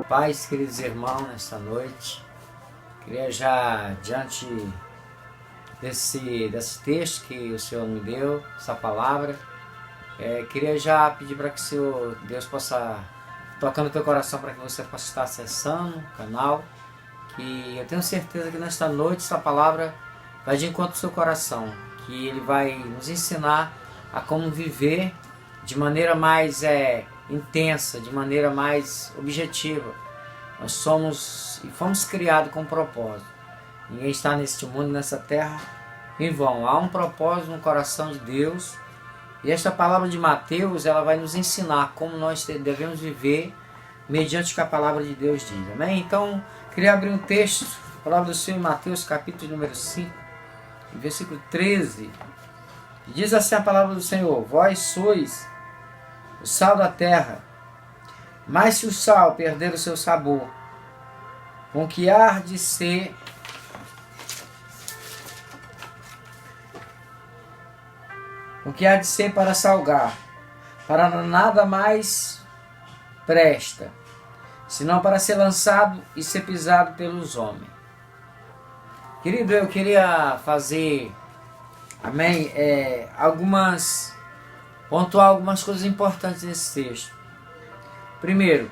Paz, queridos irmãos, nesta noite, queria já, diante desse texto que o Senhor me deu, essa palavra, queria já pedir para que o Senhor, Deus possa tocar no teu coração, para que você possa estar acessando o canal, que eu tenho certeza que nesta noite essa palavra vai de encontro ao seu coração, que ele vai nos ensinar a como viver de maneira mais intensa, de maneira mais objetiva. Nós somos e fomos criados com um propósito. Ninguém está neste mundo, nessa terra, em vão. Há um propósito no coração de Deus. E esta palavra de Mateus, ela vai nos ensinar como nós devemos viver mediante o que a palavra de Deus diz. Amém? Então, queria abrir um texto, a palavra do Senhor em Mateus, capítulo número 5, versículo 13. Diz assim a palavra do Senhor: vós sois o sal da terra, mas se o sal perder o seu sabor, com que há de ser para salgar, para nada mais presta, senão para ser lançado e ser pisado pelos homens. Querido, eu queria fazer, amém, pontuar algumas coisas importantes nesse texto. Primeiro,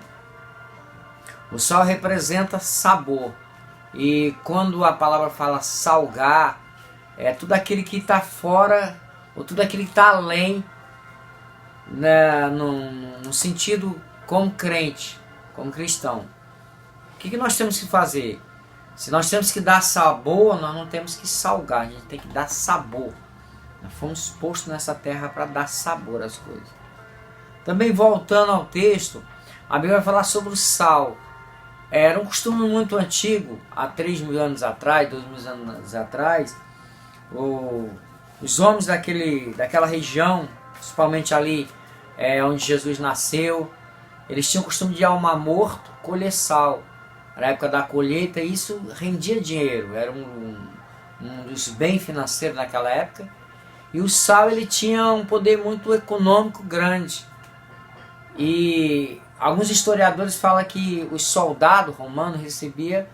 o sal representa sabor. E quando a palavra fala salgar, é tudo aquilo que está fora, ou tudo aquilo que está além, né, no sentido como crente, como cristão. O que nós temos que fazer? Se nós temos que dar sabor, nós não temos que salgar, a gente tem que dar sabor. Nós fomos postos nessa terra para dar sabor às coisas. Também voltando ao texto, a Bíblia vai falar sobre o sal. Era um costume muito antigo, há 3.000 anos atrás, 2.000 anos atrás, os homens daquela região, principalmente ali onde Jesus nasceu, eles tinham o costume de ir ao Mar Morto colher sal. Na época da colheita, isso rendia dinheiro, era um dos bens financeiros naquela época. E o sal, ele tinha um poder muito econômico grande. E alguns historiadores falam que os soldados romanos recebiam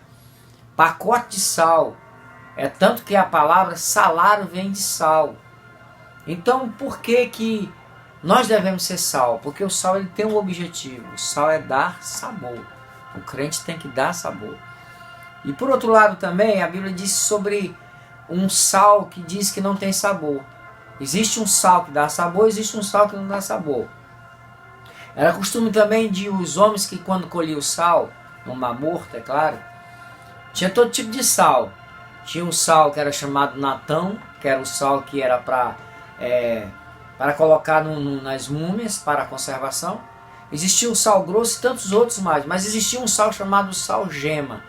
pacote de sal. É tanto que a palavra salário vem de sal. Então, por que nós devemos ser sal? Porque o sal, ele tem um objetivo. O sal é dar sabor. O crente tem que dar sabor. E por outro lado também, a Bíblia diz sobre um sal que diz que não tem sabor. Existe um sal que dá sabor, existe um sal que não dá sabor. Era costume também de os homens que quando colhiam o sal, no Mar Morto, é claro, tinha todo tipo de sal. Tinha um sal que era chamado natão, que era o sal que era para colocar nas múmias, para a conservação. Existia o sal grosso e tantos outros mais, mas existia um sal chamado sal gema.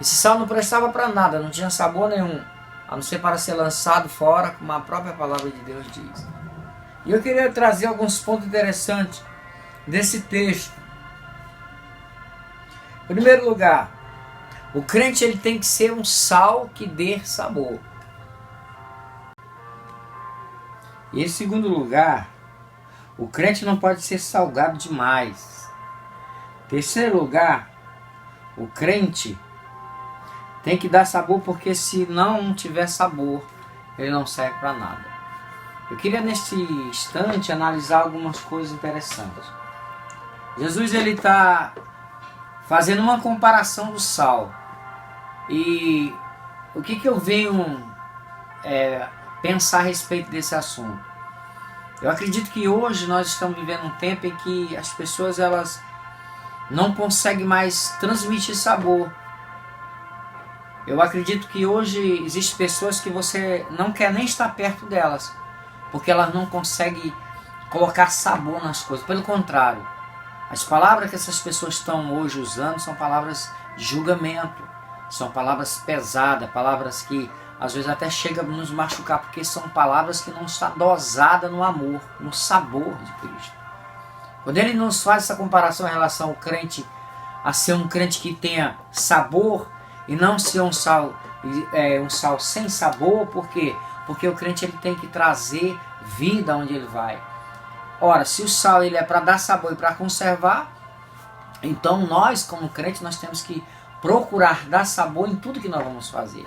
Esse sal não prestava para nada, não tinha sabor nenhum, a não ser para ser lançado fora, como a própria palavra de Deus diz. E eu queria trazer alguns pontos interessantes desse texto. Em primeiro lugar, o crente ele tem que ser um sal que dê sabor. E em segundo lugar, o crente não pode ser salgado demais. Em terceiro lugar, o crente tem que dar sabor, porque se não tiver sabor, ele não serve para nada. Eu queria neste instante analisar algumas coisas interessantes. Jesus ele está fazendo uma comparação do sal. E o que eu venho pensar a respeito desse assunto? Eu acredito que hoje nós estamos vivendo um tempo em que as pessoas elas não conseguem mais transmitir sabor. Eu acredito que hoje existem pessoas que você não quer nem estar perto delas, porque elas não conseguem colocar sabor nas coisas. Pelo contrário, as palavras que essas pessoas estão hoje usando são palavras de julgamento, são palavras pesadas, palavras que às vezes até chegam a nos machucar, porque são palavras que não estão dosadas no amor, no sabor de Cristo. Quando ele nos faz essa comparação em relação ao crente, a ser um crente que tenha sabor e não ser um sal sem sabor, por quê? Porque o crente ele tem que trazer vida onde ele vai. Ora, se o sal ele é para dar sabor e para conservar, Então nós, como crentes, nós temos que procurar dar sabor em tudo que nós vamos fazer.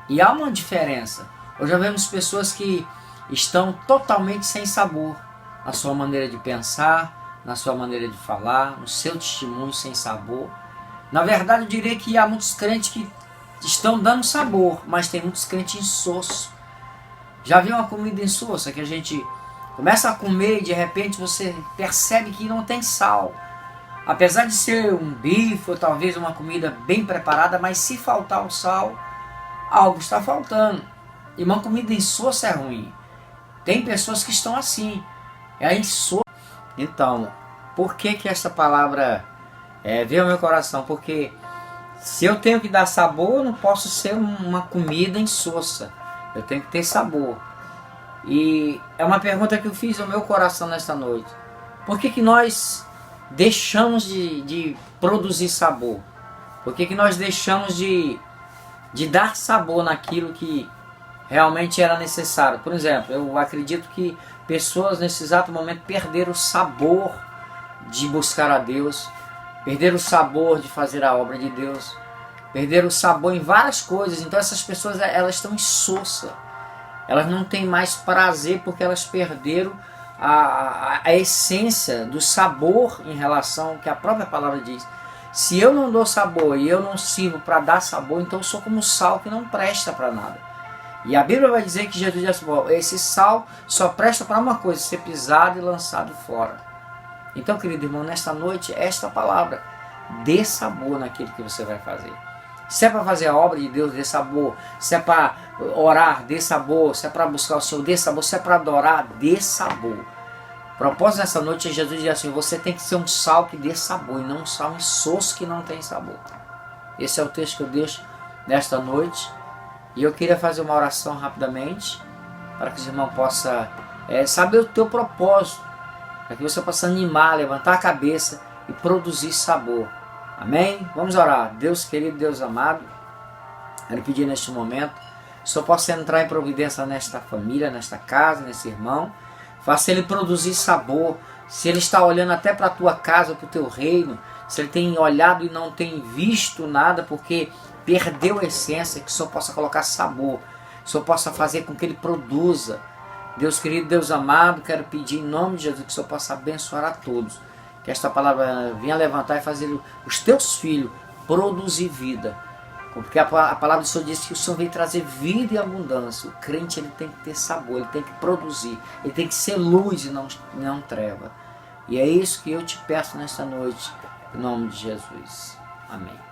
E há uma diferença. Hoje já vemos pessoas que estão totalmente sem sabor na sua maneira de pensar, na sua maneira de falar, no seu testemunho sem sabor. Na verdade, eu diria que há muitos crentes que estão dando sabor, mas tem muitos crentes insossos. Já viu uma comida insossa que a gente começa a comer e de repente você percebe que não tem sal? Apesar de ser um bife ou talvez uma comida bem preparada, mas se faltar o sal, algo está faltando. E uma comida insossa é ruim. Tem pessoas que estão assim. É insossa. Então, por que essa palavra veio ao meu coração? Porque se eu tenho que dar sabor, eu não posso ser uma comida insossa. Eu tenho que ter sabor. E é uma pergunta que eu fiz ao meu coração nesta noite. Por que nós deixamos de produzir sabor? Por que nós deixamos de dar sabor naquilo que realmente era necessário? Por exemplo, eu acredito que pessoas nesse exato momento perderam o sabor de buscar a Deus, perderam o sabor de fazer a obra de Deus, perderam o sabor em várias coisas. Então essas pessoas, elas estão insossas, elas não têm mais prazer porque elas perderam a essência do sabor em relação ao que a própria palavra diz. Se eu não dou sabor e eu não sirvo para dar sabor, então eu sou como sal que não presta para nada. E a Bíblia vai dizer que Jesus disse: esse sal só presta para uma coisa, ser pisado e lançado fora. Então, querido irmão, nesta noite, esta palavra: dê sabor naquilo que você vai fazer. Se é para fazer a obra de Deus, dê sabor. Se é para orar, dê sabor. Se é para buscar o Senhor, dê sabor. Se é para adorar, dê sabor. O propósito nessa noite é Jesus diz assim: você tem que ser um sal que dê sabor e não um sal insosso que não tem sabor. Esse é o texto que eu deixo nesta noite. E eu queria fazer uma oração rapidamente, para que os irmãos possam saber o teu propósito, para que você possa animar, levantar a cabeça e produzir sabor. Amém? Vamos orar. Deus querido, Deus amado, quero pedir neste momento, se eu possa entrar em providência nesta família, nesta casa, nesse irmão, faça ele produzir sabor. Se ele está olhando até para a tua casa, para o teu reino, se ele tem olhado e não tem visto nada, porque perdeu a essência, que o Senhor possa colocar sabor, que o Senhor possa fazer com que ele produza. Deus querido, Deus amado, quero pedir em nome de Jesus que o Senhor possa abençoar a todos, que esta palavra venha levantar e fazer os teus filhos produzir vida, porque a palavra do Senhor diz que o Senhor veio trazer vida e abundância. O crente, ele tem que ter sabor, ele tem que produzir, ele tem que ser luz e não treva. E é isso que eu te peço nesta noite, em nome de Jesus. Amém.